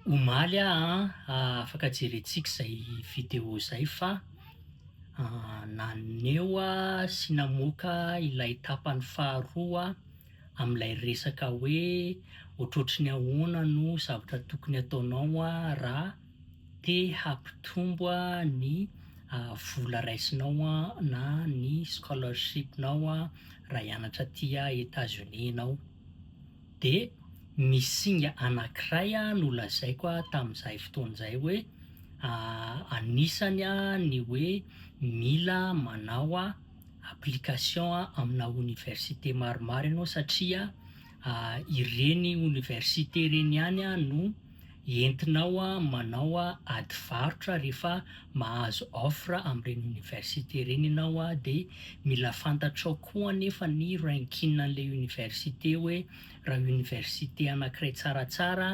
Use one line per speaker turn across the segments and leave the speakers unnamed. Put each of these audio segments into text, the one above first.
Omaly afaka jerentsika zay vidéo zay fa naneo sy namoaka ilay tapany faharoa am'lay resaka hoe ohatrohatry ny ahoana no zavatra tokony ataonao raha te hampitombo ny vola raisinao na ny scholarshipnao raha hianatra aty États-Unis ianao. De misy singa anankiray no lazaiko tamin'izay fotoan'izay hoe anisany ny hoe mila manao application amina université maromaro ianao satria ireny université reny ihany no entinao manao ady varotra rehefa mahazo offre am'ireny université reny ianao de mila fantatrao koa nefa ny ranking an'ilay université hoe raha université anankiray tsaratsara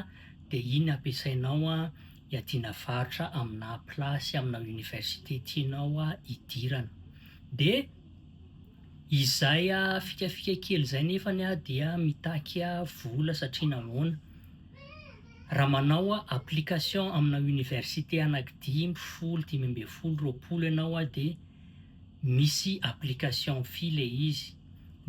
de iny ampiasainao hiadiana varotra amina plasy amina université tianao idirana. De izay fikafika kely zay nefany dia mitaky vola satria nahoana raha manao application amina université anaky 5, 10, 20, 20 ianao de misy application fee le izy.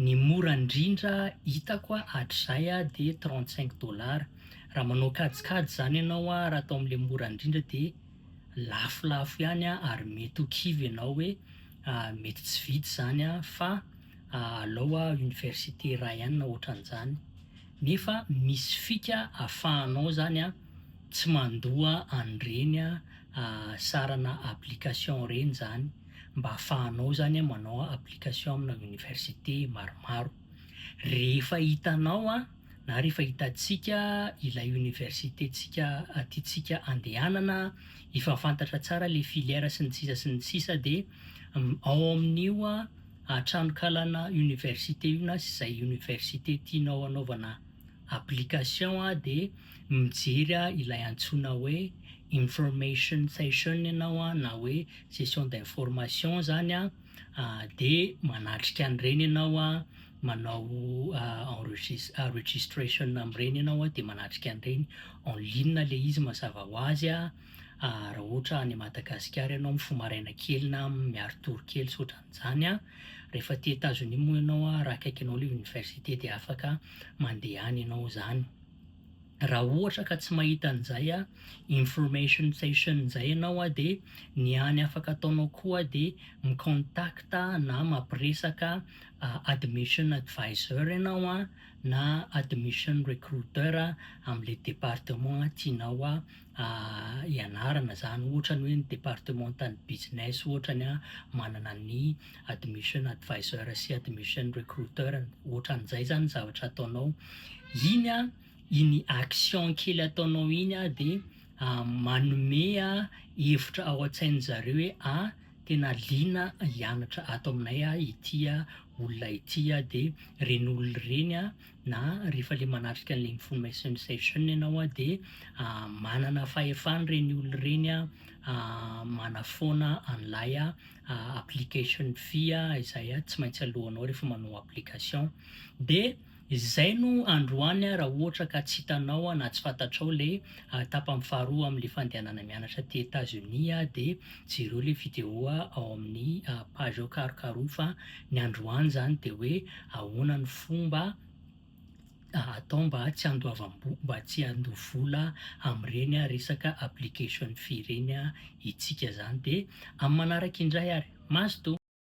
Ny mora indrindra hitako hatrizay de $35. Raha manao kajikajy zany ianao raha atao am'le mora indrindra de lafolafo ihany ary mety ho kivy ianao hoe mety tsy vidy zany fa alao université iray ihany na ohatran'izany. Nefa misy fika ahafahanao zany tsy mandoa an'ireny sarana application reny zany mba ahafahanao zany manao application amina université maromaro. Rehefa hitanao na rehefa hitantsika ilay université tsika tiantsika andehanana efa fantatra tsara le filière sy ny sisa de ao amin'io tranokalana université io na sy zay université tianao anaovana application de mijery ilay antsoina hoe information session ianao na hoe session d'information zany de manatrika an'ireny ianao manao registration am'ireny ianao de manatrika an'ireny en ligne le izy mazava ho azy raha ohatra any Madagasikara ianao mifoha maraina kely na miaro toro kely sy ohatran'izany rehefa ty États-Unis moa ianao raha akaiky anao le université de afaka mandeha any ianao zany. Raha ohatra ka tsy mahita an'izay information session zay ianao de ny any afaka ataonao koa de micontacta na mampiresaka admission advisor ianao na admission recruiter am'le département tianao hianarana zany ohatra ny hoe ny départemental business ohatrany manana ny admission advisor sy admission recruiter ohatran'izay zany zavatra ataonao iny action kely ataonao iny de manome hevitra ao an-tsain'zareo hoe tena liana hianatra ato aminay ity olona ity de reny olona reny na rehefa le manatrika an'le information session ianao de manana fahefany reny olona reny manafoana an'lay application fee izay tsy maintsy alohanao rehefa manao application. De izay no androany raha ohatra ka tsy hitanao na tsy fantatrao le tapany faharoa am'le fandehanana mianatra ty États-Unis de jereo le vidéo ao amin'ny page ao karokaroy fa ny androany zany de hoe ahoana ny fomba atao mba tsy handoa vola am'ireny resaka application fee reny itsika zany de amin'ny manaraka indray ary mazotoa.